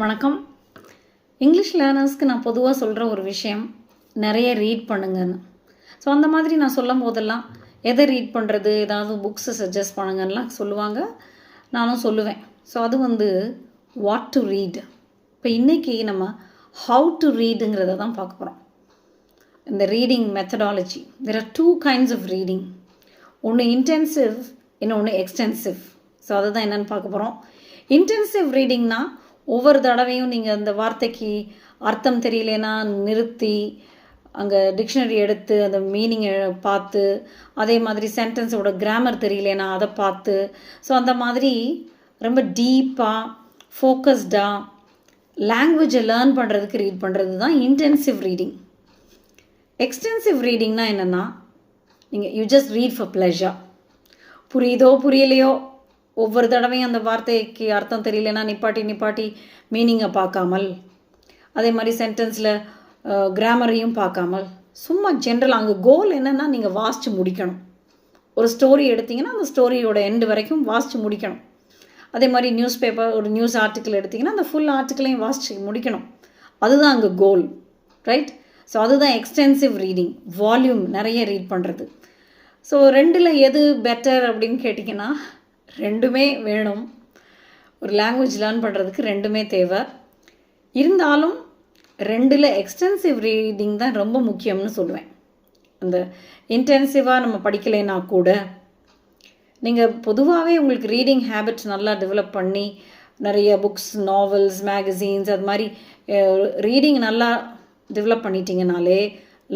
வணக்கம். இங்கிலீஷ் லேர்னர்ஸ்க்கு நான் பொதுவாக சொல்கிற ஒரு விஷயம், நிறைய ரீட் பண்ணுங்கன்னு. ஸோ அந்த மாதிரி நான் சொல்லும் போதெல்லாம் எதை ரீட் பண்ணுறது, ஏதாவது புக்ஸை சஜஸ்ட் பண்ணுங்கன்னெலாம் சொல்லுவாங்க, நானும் சொல்லுவேன். ஸோ அது வாட் டு ரீட். இப்போ இன்றைக்கி நம்ம ஹவு டு ரீடுங்கிறத தான் பார்க்க போகிறோம். இந்த reading methodology, there are 2 kinds of reading. ஒன்று இன்டென்சிவ், இன்னொன்று எக்ஸ்டென்சிவ். ஸோ அதுதான் என்னென்னு பார்க்க போகிறோம். இன்டென்சிவ் ரீடிங்னா ஒவ்வொரு தடவையும் நீங்கள் அந்த வார்த்தைக்கு அர்த்தம் தெரியலேன்னா நிறுத்தி அங்கே டிக்ஷனரி எடுத்து அந்த மீனிங்கை பார்த்து, அதே மாதிரி சென்டென்ஸோட கிராமர் தெரியலேன்னா அதை பார்த்து, ஸோ அந்த மாதிரி ரொம்ப டீப்பாக ஃபோக்கஸ்டாக லாங்குவேஜை லேர்ன் பண்ணுறதுக்கு ரீட் பண்ணுறது தான் இன்டென்சிவ் ரீடிங். எக்ஸ்டென்சிவ் ரீடிங்னா என்னென்னா, நீங்கள் you just read for pleasure. புரியுதோ புரியலையோ ஒவ்வொரு தடவையும் அந்த வார்த்தைக்கு அர்த்தம் தெரியலன்னா நிப்பாட்டி மீனிங்கை பார்க்காமல், அதே மாதிரி சென்டென்ஸில் கிராமரையும் பார்க்காமல், சும்மா ஜென்ரல் அங்கே கோல் என்னென்னா நீங்கள் வாசித்து முடிக்கணும். ஒரு ஸ்டோரி எடுத்திங்கன்னா அந்த ஸ்டோரியோட எண்டு வரைக்கும் வாசித்து முடிக்கணும். அதே மாதிரி நியூஸ் பேப்பர், ஒரு நியூஸ் ஆர்டிக்கிள் எடுத்திங்கன்னா அந்த ஃபுல் ஆர்டிக்கிளையும் வாசித்து முடிக்கணும். அதுதான் அங்கே கோல், ரைட்? ஸோ அதுதான் எக்ஸ்டென்சிவ் ரீடிங், வால்யூம் நிறைய ரீட் பண்ணுறது. ஸோ ரெண்டில் எது பெட்டர் அப்படின்னு கேட்டிங்கன்னா, ரெண்டுமே வேணும். ஒரு லாங்குவேஜ் லேர்ன் பண்ணுறதுக்கு ரெண்டுமே தேவை. இருந்தாலும் ரெண்டில் எக்ஸ்டென்சிவ் ரீடிங் தான் ரொம்ப முக்கியம்னு சொல்லுவேன். அந்த இன்டென்சிவாக நம்ம படிக்கலைன்னா கூட நீங்கள் பொதுவாகவே உங்களுக்கு ரீடிங் ஹேபிட் நல்லா டெவலப் பண்ணி நிறைய புக்ஸ், நாவல்ஸ், மேகசீன்ஸ் அது மாதிரி ரீடிங் நல்லா டெவலப் பண்ணிட்டீங்கனாலே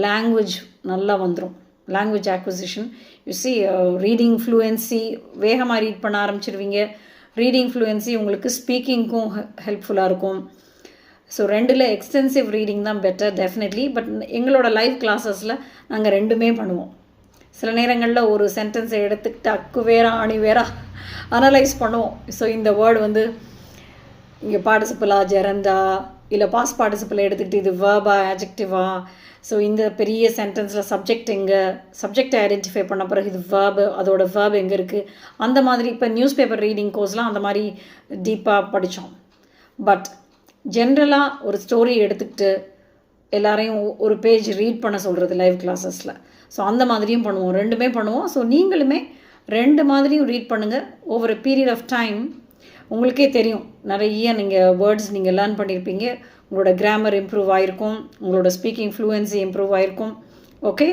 லாங்குவேஜ் நல்லா வந்துடும். Language acquisition, you see reading fluency வேகமாக ரீட் பண்ண ஆரம்பிச்சிடுவீங்க. ரீடிங் ஃப்ளூயன்சி உங்களுக்கு ஸ்பீக்கிங்க்கும் ஹெல்ப்ஃபுல்லாக இருக்கும். ஸோ ரெண்டில் எக்ஸ்டென்சிவ் ரீடிங் தான் பெட்டர் டெஃபினெட்லி. பட் எங்களோட லைவ் கிளாஸஸில் நாங்கள் ரெண்டுமே பண்ணுவோம். சில நேரங்களில் ஒரு சென்டென்ஸை எடுத்துக்கிட்டு அக்கு வேறா அணி வேறா அனலைஸ் பண்ணுவோம். ஸோ இந்த வேர்டு இங்கே பார்ட்டிசிபிளா, ஜெரண்டா, இல்லை பாஸ் பார்ட்டிசிபிளை எடுத்துக்கிட்டு இது வேர்பா, ஆட்ஜெக்டிவா, ஸோ இந்த பெரிய சென்டென்ஸில் சப்ஜெக்ட் எங்கே, சப்ஜெக்டை ஐடென்டிஃபை பண்ண பிறகு இது வேர்பு, அதோட வேர்பு எங்கே இருக்குது, அந்த மாதிரி. இப்போ நியூஸ் பேப்பர் ரீடிங் கோர்ஸ்லாம் அந்த மாதிரி டீப்பாக படித்தோம். பட் ஜென்ரலாக ஒரு ஸ்டோரி எடுத்துக்கிட்டு எல்லாரையும் ஒரு பேஜ் ரீட் பண்ண சொல்கிறது லைவ் கிளாஸஸில். ஸோ அந்த மாதிரியும் பண்ணுவோம், ரெண்டுமே பண்ணுவோம். ஸோ நீங்களுமே ரெண்டு மாதிரியும் ரீட் பண்ணுங்கள். Over a period of time உங்களுக்கே தெரியும், நிறைய நீங்கள் வேர்ட்ஸ் நீங்கள் லேர்ன் பண்ணியிருப்பீங்க. உங்களோட கிராமர் இம்ப்ரூவ் ஆகிருக்கும், உங்களோட ஸ்பீக்கிங் ஃப்ளூயன்சி இம்ப்ரூவ் ஆகிருக்கும். ஓகே.